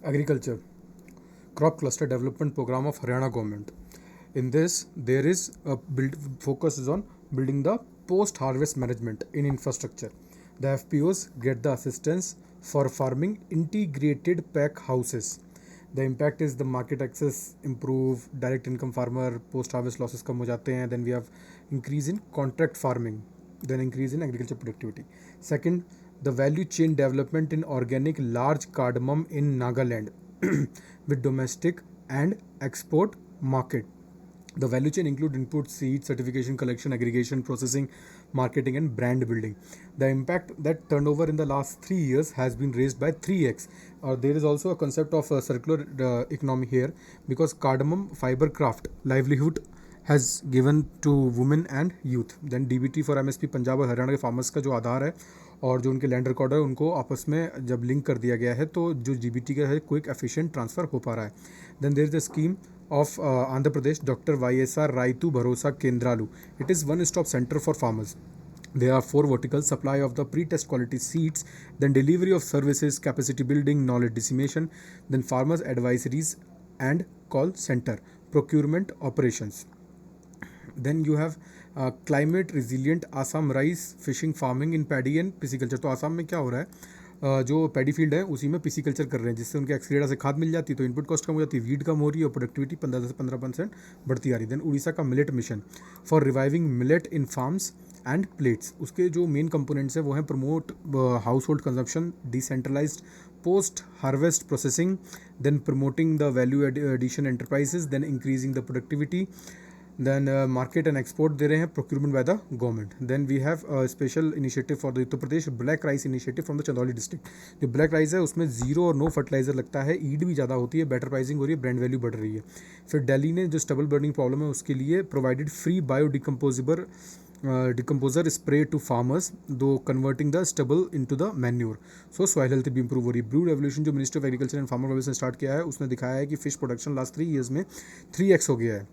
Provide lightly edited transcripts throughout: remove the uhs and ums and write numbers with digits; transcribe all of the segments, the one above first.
Agriculture Crop Cluster Development Program of Haryana government. In this, there is a focus is on building the post-harvest management in infrastructure. The FPOs get the assistance for farming integrated pack houses. The impact is the market access improve, direct income farmer, post-harvest losses कम हो जाते हैं. Then we have increase in contract farming, then increase in agriculture productivity. Second, the value chain development in organic large cardamom in Nagaland with domestic and export market. The value chain include input, seed, certification, collection, aggregation, processing, marketing, and brand building. The impact that turnover in the last 3 years has been raised by 3x. There is also a concept of circular economy here, because cardamom fiber craft livelihood has given to women and youth. Then DBT for MSP Punjab और हरियाणा के farmers का जो आधार है और जो उनके land record है उनको आपस में जब लिंक कर दिया गया है तो जो DBT का है क्विक एफिशिएंट ट्रांसफ़र हो पा रहा है. Then there is the scheme of Andhra Pradesh, Dr. YSR Raitu Bharosa Kendralu. It is one-stop center for farmers. There are 4 verticals: supply of the pre-test quality seeds, then delivery of services, capacity building, knowledge dissemination, then farmers advisories and call center, procurement operations. Then you have climate resilient Assam rice fishing farming in paddy and pisciculture. तो आसाम में क्या हो रहा है, जो paddy field है उसी में पिसिकल्चर कर रहे हैं, जिससे उनके एक्सक्रीडा से खाद मिल जाती है तो इनपुट कॉस्ट कम हो जाती है, वीड कम हो रही है और प्रोडक्टिविटी 15% बढ़ती आ रही है. देन उड़ीसा का millet mission for reviving millet in farms and plates. उसके जो मेन कंपोनेंट्स है वो हैं promote household consumption, decentralised post harvest processing, then promoting the value addition enterprises, then increasing the productivity, then market and export दे रहे हैं, procurement by the government. Then we have a special initiative for the Uttar Pradesh black rice initiative from the Chandauli district. जो black rice है उसमें zero और no fertiliser लगता है, ईड भी ज़्यादा होती है, बेटर प्राइसिंग हो रही है, ब्रांड वैल्यू बढ़ रही है. फिर दिल्ली ने जो स्टबल बर्निंग प्रॉब्लम है उसके लिए provided free bio decomposer spray to farmers, दो converting the stubble into the manure. So soil health भी इंप्रूव हो रही है. ब्रू रेवोल्यूशन जो Ministry of Agriculture and Farmer Welfare ने स्टार्ट किया है उसने दिखाया है कि फिश प्रोडक्शन लास्ट 3 years में 3x हो गया है.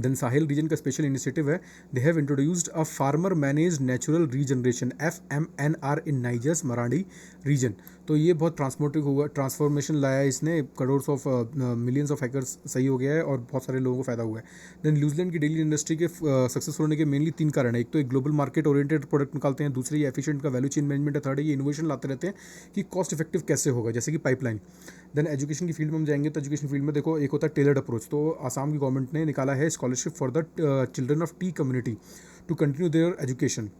देन साहिल रीजन का स्पेशल इनिशिएटिव है, they have introduced a farmer manage natural regeneration FMNR in Niger's Maradi region. तो ये बहुत ट्रांसमोटिव हुआ, ट्रांसफॉर्मेशन लाया है इसने, crore of millions of acres सही हो गया है और बहुत सारे लोगों को फायदा हुआ है. देन न्यूजीलैंड की डेली इंडस्ट्री के सक्सेसफुल होने के मेनली 3 कारण है. एक तो एक ग्लोबल मार्केट ओरिएंटेड प्रोडक्ट निकालते हैं, दूसरे ये एफिशिएंट का वैल्यू चेन मैनेजमेंट है, थर्ड है ये इनोवेशन लाते रहते हैं कि कॉस्ट इफेक्टिव कैसे होगा, जैसे कि पाइपलाइन. देन एजुकेशन की फील्ड में हम जाएंगे तो एजुकेशन फील्ड में देखो, एक होता है टेलर्ड अप्रोच. तो आसाम की गवर्नमेंट ने निकाला है scholarship for the children of tea community to continue their education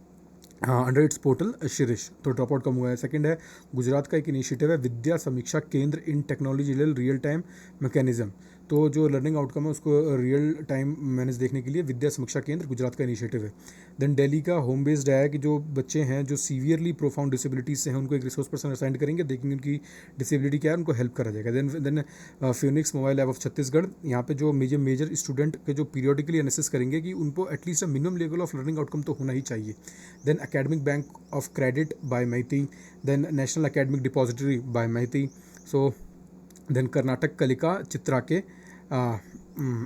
under its portal Shirish. तो ड्रॉप आउट कम हुआ है. सेकंड है गुजरात का एक इनिशिएटिव है विद्या समीक्षा केंद्र इन टेक्नोलॉजी रियल टाइम मैकेनिज्म. तो जो लर्निंग आउटकम है उसको रियल टाइम मैनेज देखने के लिए विद्या समीक्षा केंद्र गुजरात का इनिशिएटिव है. देन दिल्ली का होम बेस्ड है कि जो बच्चे हैं जो सीवियरली प्रोफाउंड डिसेबिलिटीज से हैं उनको एक रिसोर्स पर्सन असाइन करेंगे, देखेंगे उनकी डिसेबिलिटी क्या है, उनको हेल्प करा जाएगा. Then Phoenix mobile app of Chhattisgarh, यहाँ पे जो मेजर स्टूडेंट के जो पीरियडिकली एनालिसिस करेंगे कि उनको at least minimum level of learning outcome तो होना ही चाहिए. Then academic bank of credit by MeitY, then national academic depository by MeitY. So then Karnataka Kalika Chitra के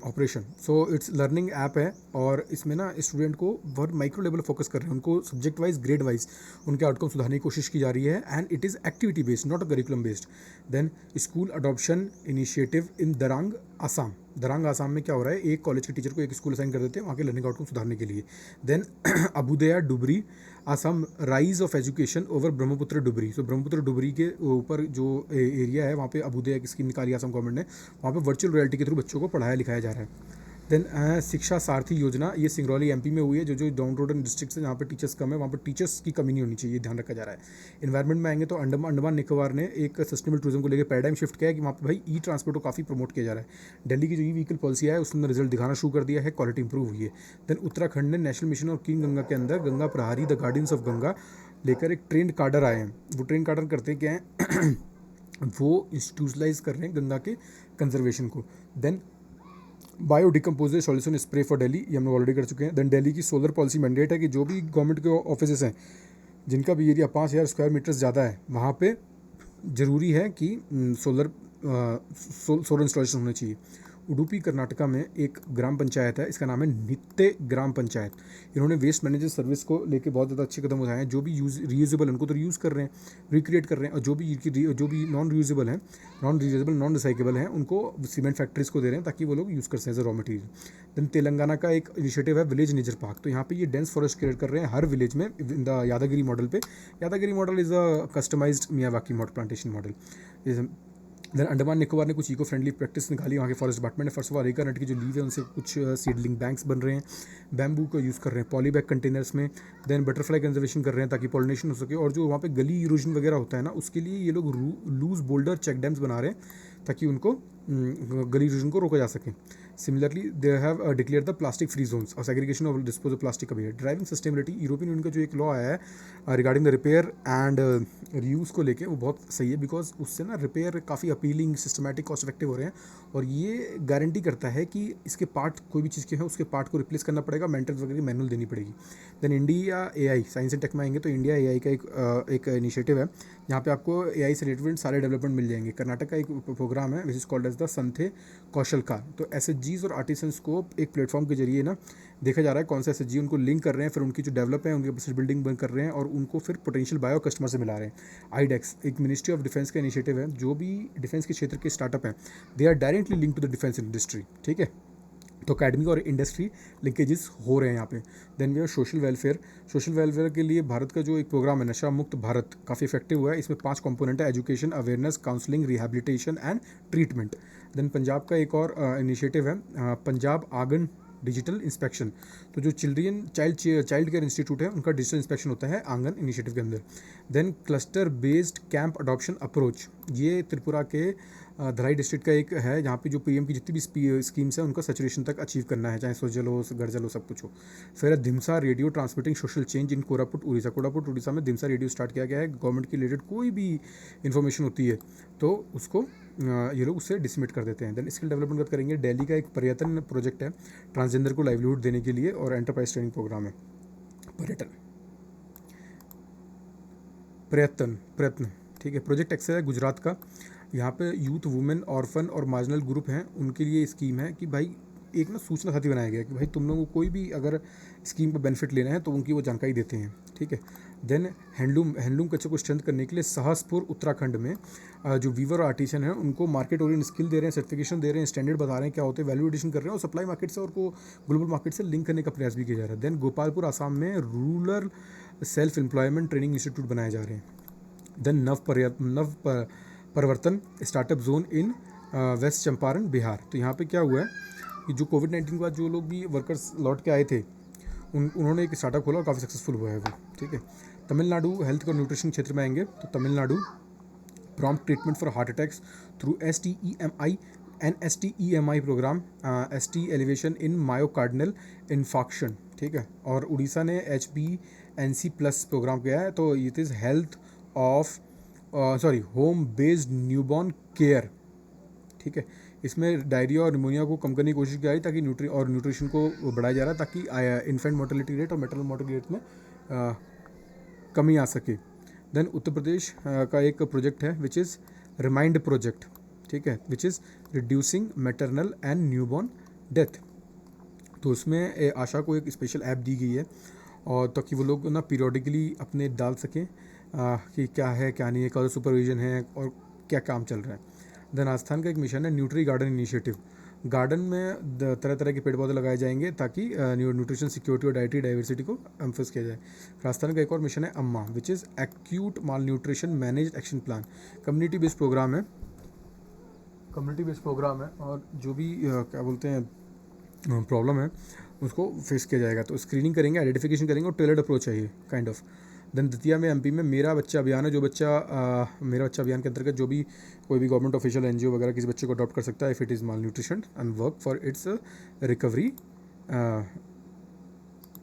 operation. So it's learning app है और इसमें ना स्टूडेंट को बहुत माइक्रो लेवल फोकस कर रहे हैं, उनको सब्जेक्ट वाइज ग्रेड वाइज उनके आउटकम सुधारने की कोशिश की जा रही है, and it is activity based not a curriculum based. Then school adoption initiative in Darrang Assam. Darrang Assam में क्या हो रहा है, एक कॉलेज के टीचर को एक स्कूल असाइन कर देते हैं वहाँ के लर्निंग आउटकम सुधारने के लिए. Then Abhyudaya Dhubri Assam rise of education over Brahmaputra Dhubri. तो ब्रह्मपुत्र डुबरी के ऊपर जो एरिया है वहाँ पे अबुदया की स्कीम निकाली आसाम गवर्नमेंट ने, वहाँ पे वर्चुअल रियलिटी के थ्रू बच्चों को पढ़ाया लिखाया जा रहा है. देन शिक्षा सारथी योजना, ये सिंगरौली MP में हुई है. जो डाउन रोडन डिस्ट्रिक्ट है जहाँ पे टीचर्स कम है वहाँ पर टीचर्स की कमी नहीं होनी चाहिए, ध्यान रखा जा रहा है. इन्वायरमेंट में आएंगे तो अंडमान निकोबार ने एक सस्टेनेबल टूरिज्म को लेकर पैराडाइम शिफ्ट किया है कि वहाँ पे भाई ई ट्रांसपोर्ट को काफ़ी प्रमोट किया जा रहा है. दिल्ली की जो ई व्हीकल पॉलिसी है उसने रिजल्ट दिखाना शुरू कर दिया है, क्वालिटी इंप्रूव हुई है. देन उत्तराखंड ने नेशनल मिशन और किंग गंगा के अंदर गंगा प्रहारी द गार्डियंस ऑफ गंगा लेकर एक ट्रेंड कार्डर आए हैं. वो ट्रेंड कार्डर करते क्या हैं वो इंस्टीट्यूशलाइज कर रहे हैं गंगा के कंजर्वेशन को. Then bio decomposer solution spray for Delhi, ये हम लोग ऑलरेडी कर चुके हैं. देन दिल्ली की सोलर पॉलिसी मैंडेट है कि जो भी गवर्नमेंट के ऑफिस हैं जिनका भी एरिया 5000 स्क्वायर मीटर ज़्यादा है वहाँ पे ज़रूरी है कि सोलर इंस्टॉलेशन होने चाहिए. उडुपी कर्नाटका में एक ग्राम पंचायत है, इसका नाम है नित्य ग्राम पंचायत। इन्होंने वेस्ट मैनेजमेंट सर्विस को लेके बहुत ज़्यादा अच्छे कदम उठाए हैं। जो भी रीयूजेबल उनको तो रीयूज़ कर रहे हैं, रिक्रिएट कर रहे हैं, और जो भी नॉन रीयूजेबल हैं, नॉन रिसाइकेबल हैं, उनको सीमेंट फैक्ट्रीज़ को दे रहे हैं ताकि वो लोग यूज़ कर सकें as a raw material. Then Telangana का एक इनिशिएटिव है विलेज नेचर पार्क। तो यहाँ पे ये डेंस फॉरेस्ट क्रिएट कर रहे हैं हर विलेज में इन द यादागिरी मॉडल पे। Yadagiri model is a customised Miyawaki model plantation model. Then Andaman Nicobar ने कुछ इको फ्रेंडली प्रैक्टिस निकाली वहाँ के फॉरेस्ट डिपार्टमेंट ने। First of all areca nut की जो लीव है उनसे कुछ सीडलिंग बैंक्स बन रहे हैं, बैम्बू को यूज़ कर रहे हैं पॉलीबैग कंटेनर्स में। देन बटरफ्लाई कंजर्वेशन कर रहे हैं ताकि पॉलिनेशन हो सके, और जो वहाँ पे गली इरोजन वगैरह होता है ना, उसके लिए ये लोग लूज बोल्डर चेक डैम्स बना रहे हैं ताकि उनको गली इरोजन को रोका जा सके। Similarly they have declare the plastic free zones और segregation of dispose of plastic अभी है। ड्राइविंग सस्टेनेबिलिटी, यूरोपियन यूनियन का जो एक लॉ आया है regarding the repair and reuse को लेके, वो बहुत सही है, बिकॉज उससे ना रिपेयर काफ़ी अपीलिंग, सिस्टमैटिक, कॉस्ट इफेक्टिव हो रहे हैं, और ये गारंटी करता है कि इसके पार्ट कोई भी चीज़ के हैं उसके पार्ट को रिप्लेस करना पड़ेगा, मेंटेनेंस वगैरह की मैनुअल देनी पड़ेगी। Then India AI, science and tech में आएंगे तो इंडिया AI का एक इनिशिएटिव है जहाँ पे आपको AI से रिलेटेड सारे डेवलपमेंट मिल जाएंगे। कर्नाटक का एक प्रोग्राम है which is called as the Santhe Kaushal Kar. तो SHGs और आर्टिसंस को एक प्लेटफॉर्म के जरिए ना देखा जा रहा है कौन सा SHG उनको लिंक कर रहे हैं, फिर उनकी जो डेवलप है उनकी कैपेसिटी बिल्डिंग बंद कर रहे हैं, और उनको फिर पोटेंशियल बायो कस्टमर से मिला रहे हैं। IDEX एक मिनिस्ट्री ऑफ डिफेंस का इनिशिएटिव है। जो भी डिफेंस के क्षेत्र के स्टार्टअप हैं they are directly link to the defence industry, ठीक है। तो अकेडमिक और इंडस्ट्री लिंकेजेस हो रहे हैं यहाँ पे। Then we are social welfare. Social welfare के लिए भारत का जो एक प्रोग्राम है नशा मुक्त भारत, काफ़ी इफेक्टिव हुआ है। इसमें 5 कंपोनेंट है: education, awareness, counselling, rehabilitation and treatment. Then Punjab का एक और इनिशिएटिव है पंजाब आंगन डिजिटल इंस्पेक्शन। तो जो चाइल्ड केयर इंस्टीट्यूट है उनका डिजिटल इंस्पेक्शन होता है आंगन इनिशिएटिव के अंदर। Then cluster based camp adoption approach, ये त्रिपुरा के धराई डिस्ट्रिक्ट का एक है जहाँ पे जो PM की जितनी भी स्कीम्स हैं उनका सैचुरेशन तक अचीव करना है, चाहे स्वजल हो, गर्जल हो, सब कुछ हो। फिर है Dhimsa radio transmitting social change in Koraput Orissa. Koraput Orissa में धिमसा रेडियो स्टार्ट किया गया है। गवर्नमेंट की रिलेटेड कोई भी इन्फॉर्मेशन होती है तो उसको ये लोग उससे डिसमिट कर देते हैं। देन स्किल डेवलपमेंट बात करेंगे। दिल्ली का एक पर्यटन प्रोजेक्ट है ट्रांसजेंडर को लाइवलीहुड देने के लिए, और एंटरप्राइज ट्रेनिंग प्रोग्राम है। प्रयत्न, ठीक है। प्रोजेक्ट एक्सेल है गुजरात का। यहाँ पे यूथ, वुमेन, ऑर्फन और मार्जिनल ग्रुप हैं, उनके लिए स्कीम है कि भाई एक ना सूचना साथी बनाया गया है कि भाई तुम लोगों को कोई भी अगर स्कीम का बेनिफिट लेना है तो उनकी वो जानकारी देते हैं, ठीक है। देन हैंडलूम कल्चर को स्ट्रेंथ करने के लिए सहसपुर उत्तराखंड में जो वीवर आर्टिसन है उनको मार्केट ओरिएंटेड स्किल दे रहे हैं, सर्टिफिकेशन दे रहे हैं, स्टैंडर्ड बता रहे हैं क्या होते हैं, वैल्यू एडिशन कर रहे हैं, और सप्लाई मार्केट से और को ग्लोबल मार्केट से लिंक करने का प्रयास भी किया जा रहा है। देन गोपालपुर आसाम में rural self employment training institute बनाए जा रहे हैं। Then Parivartan startup zone in West Champaran Bihar. तो यहाँ पे क्या हुआ है कि जो कोविड-19 के बाद जो लोग भी वर्कर्स लौट के आए थे उन्होंने एक स्टार्टअप खोला और काफ़ी सक्सेसफुल हुआ है वो, ठीक है। तमिलनाडु हेल्थ और न्यूट्रिशन क्षेत्र में आएंगे तो Tamil Nadu prompt treatment for heart attacks through NSTEMI program, ST elevation in myocardial infarction, ठीक है। और उड़ीसा ने HBNC प्लस प्रोग्राम किया है, तो it is health of home based newborn care, ठीक है। इसमें डायरिया और निमोनिया को कम करने की कोशिश की जा रही ताकि न्यूट्रिशन को बढ़ाया जा रहा है ताकि इन्फेंट मोर्टेलिटी रेट और मैटरनल मोर्टेलिटी रेट में कमी आ सके। देन उत्तर प्रदेश का एक प्रोजेक्ट है विच इज़ रिमाइंड प्रोजेक्ट, ठीक है, which is reducing maternal and newborn death. तो उसमें आशा को एक स्पेशल ऐप दी गई है और ताकि वो लोग ना पीरियडिकली अपने डाल सकें कि क्या है क्या नहीं है, कल सुपरविजन है और क्या काम चल रहा है। देन राजस्थान का एक मिशन है न्यूट्री गार्डन इनिशिएटिव। गार्डन में तरह तरह के पेड़ पौधे लगाए जाएंगे ताकि न्यूट्रिशन सिक्योरिटी और डाइटरी डाइवर्सिटी को एम्फोस किया जाए। राजस्थान का एक और मिशन है Amma which is acute malnutrition manage action plan. Community based program है और जो भी क्या बोलते हैं प्रॉब्लम है उसको फेस किया जाएगा। तो स्क्रीनिंग करेंगे, आइडेंटिफिकेशन करेंगे और टेलर्ड अप्रोच है ये काइंड ऑफ। देन दतिया में MP में मेरा बच्चा अभियान है। जो बच्चा मेरा बच्चा अभियान के अंतर्गत जो भी कोई भी गवर्नमेंट ऑफिशियल NGO वगैरह किसी बच्चे को अडॉप्ट कर सकता है if it is malnutrition and work for its recovery,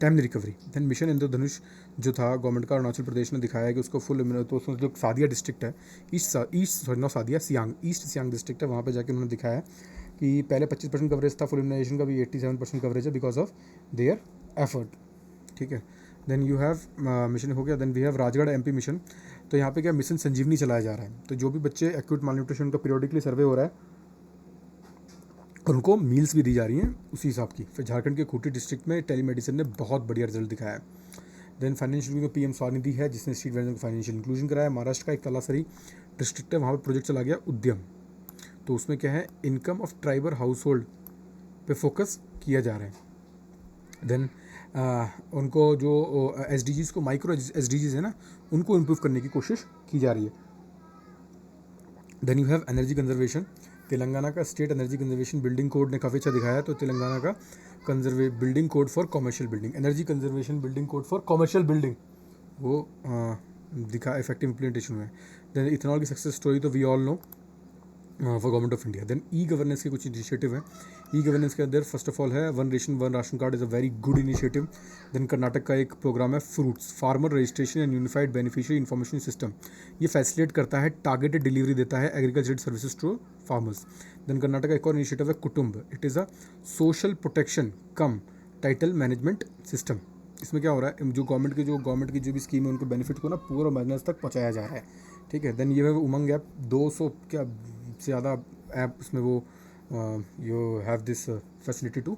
timely recovery. Then mission Indradhanush जो था गवर्नमेंट का, अरुणाचल प्रदेश ने दिखाया है कि उसको फुल, तो उसमें जो सादिया डिस्ट्रिक्ट है ईस्ट सियांग डिस्ट्रिक्ट है, वहाँ पर जाके उन्होंने दिखाया कि पहले 25% कवरेज था, फुल इम्यूनाइजेशन का भी 87% कवरेज है बिकॉज ऑफ देयर एफर्ट, ठीक है। देन यू हैव मिशन हो गया। Then we have Rajgarh MP mission. तो यहाँ पे क्या मिशन संजीवनी चलाया जा रहा है। तो जो भी बच्चे एक्यूट माल न्यूट्रिशन का पीरियडिकली सर्वे हो रहा है और उनको मील्स भी दी जा रही हैं उसी हिसाब की। फिर झारखंड के खूंटी डिस्ट्रिक्ट में टेलीमेडिसिन ने बहुत बढ़िया रिजल्ट दिखाया है। देन फाइनेंशियल में पीएम स्वनिधि है जिसने स्ट्रीट वेंडर को फाइनेंशियल इंक्लूजन कराया। महाराष्ट्र का एक तलासरी डिस्ट्रिक्ट है, वहाँ पर प्रोजेक्ट चला गया उद्यम, तो उसमें क्या है, income of Triber house hold पे फोकस किया जा रहा है। देन उनको जो SDGs को माइक्रो SDGs है ना, उनको इम्प्रूव करने की कोशिश की जा रही है। Then you have energy conservation. Telangana का state energy conservation building code ने काफ़ी अच्छा दिखाया है। तो तेलंगाना का building code for commercial building, energy conservation building code for commercial building, वो दिखा इफेक्टिव इम्प्लीमेंटेशन में। देन इथेनॉल की सक्सेस स्टोरी तो we all know for government of India. Then e governance के कुछ इनिशिएटिव हैं। ई गवर्नेंस के अंदर फर्स्ट ऑफ ऑल है one nation one ration card is a very good initiative. Then Karnataka का एक प्रोग्राम है fruits farmer registration and unified beneficiary information system, ये फैसिलिटेट करता है, टारगेटेड डिलीवरी देता है agriculture services to farmers. Then Karnataka का एक और इनिशिएटिव है Kutumba, it is a social protection cum title management system. इसमें क्या हो रहा है, जो गवर्नमेंट की जो भी स्कीम है उनके बेनिफिट को ना पूरा बिजनेस तक पहुँचाया जा रहा है, ठीक है। देन ये है उमंग ऐप, 200 क्या से ज़्यादा ऐप उसमें वो you have this facility to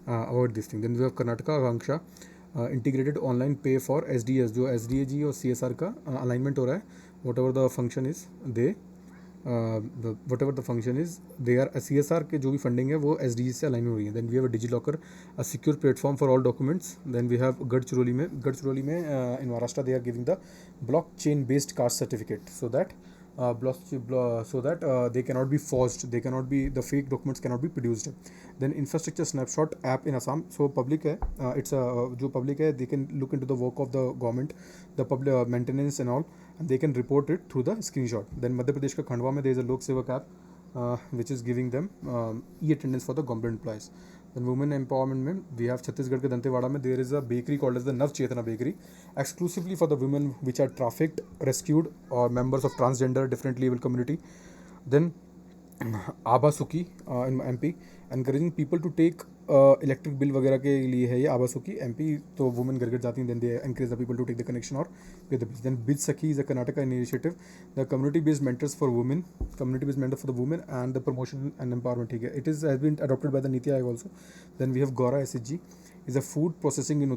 avoid this thing. Then we have Karnataka Akanksha integrated online pay for SDS, जो SDAG और CSR का अलाइनमेंट हो रहा है। Whatever the function is they they are CSR के जो भी फंडिंग है वो SDG से अलाइन हो रही है। Then we have DigiLocker, a secure platform for all documents. Then we have Gadchiroli में in Maharashtra they are giving the blockchain based caste certificate so that they cannot be forged, the fake documents cannot be produced. Then infrastructure snapshot app in Assam, so public है, it's a जो public है they can look into the work of the government, the public maintenance and all, and they can report it through the screenshot. Then Madhya Pradesh का खंडवा में there is a लोक सेवक app which is giving them e-attendance for the government employees. Then women empowerment में we have Chhattisgarh के दंतेवाड़ा में there is a bakery called as the Nav Chetana Bakery, exclusively for the women which are trafficked, rescued or members of transgender differently able community. Then आभा सुखी इन MP encouraging people to take electric bill वगैरह के लिए है ये आभा सुखी MP, तो women घर घर जाती हैं, then they encourage the people to take the connection or pay the bills. Then Bij Sakhi is a Karnataka initiative, the community based mentors for women, for the women and the promotion and empowerment, ठीक है, it is has been adopted by the Niti Aayog also. Then we have Gora SHG is a food processing in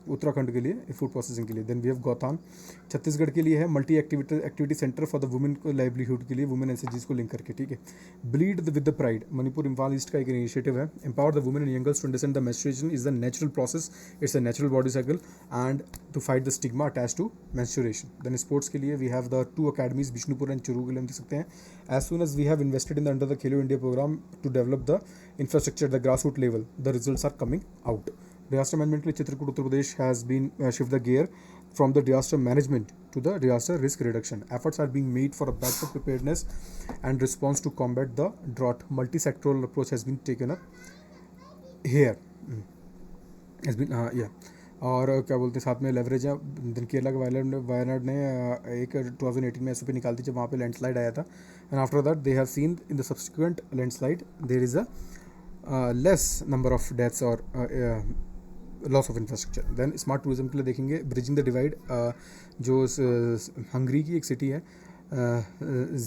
Uttarakhand के लिए food processing के लिए. Then we have Gauthan Chhattisgarh के लिए है multi activity centre for the women को livelihood के लिए, वुमेन एसएचजीज को लिंक करके, ठीक है. Bleed with the pride Manipur Imphal East का एक इनिशिएटिव है. Empower the women and young girls to understand the menstruation is the natural process, it's a natural body cycle and to fight the stigma attach to menstruation. Then sports के लिए we have the 2 academies Bishnupur and Churu के लिए हम देख सकते हैं. As soon as we have invested in the under the Khelo India programme to develop the infrastructure the grass root level, the results are coming out. Disaster management के लिए Chitrakoot Uttar Pradesh has been shift the gear from the disaster management to the disaster risk reduction. Efforts are being made for a better preparedness and response to combat the drought. Multi-sectoral approach has been taken up here. Has been और क्या बोलते हैं साथ में leverage है. दिन केरला के वायनाड ने एक 2018 में SOP निकाल दी जब वहाँ पे लैंडस्लाइड आया था. And after that they have seen in the subsequent landslide there is a less number of deaths और loss of infrastructure. Then smart tourism के लिए देखेंगे ब्रिजिंग द डिवाइड, जो हंगरी की एक सिटी है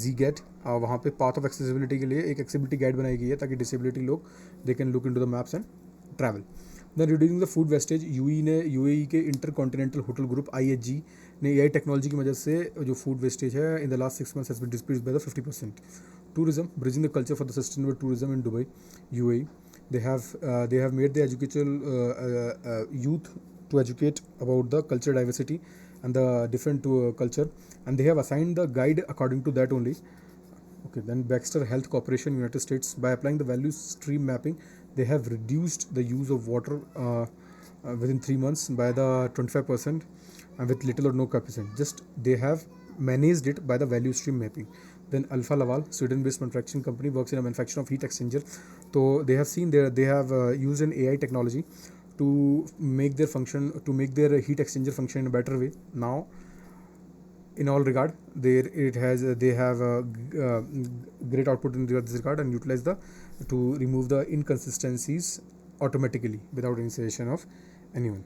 ज़ीगेट, वहाँ पे पाथ ऑफ एक्सेसिबिलिटी के लिए एक एक्सेसिबिलिटी गाइड बनाई गई है ताकि डिसेबिलिटी लोग they can look into the maps and travel. Then reducing the food wastage, UAE के InterContinental hotel group IHG ने AI टेक्नोलॉजी की मदद से जो फूड वेस्टेज है in the last 6 months has been disposed by the 50%. Tourism, bridging the culture for the sustainable tourism in Dubai UAE. They have made the educational youth to educate about the cultural diversity and the different culture, and they have assigned the guide according to that only. Okay, then Baxter Health Corporation, United States, by applying the value stream mapping, they have reduced the use of water within 3 months by the 25% and with little or no coefficient. Just they have managed it by the value stream mapping. Then Alfa Laval, Sweden-based manufacturing company, works in a manufacturing of heat exchanger. So they have seen they have used an AI technology to make their heat exchanger function in a better way. Now, in all regard, they have great output in this regard and utilize to remove the inconsistencies automatically without initiation of anyone.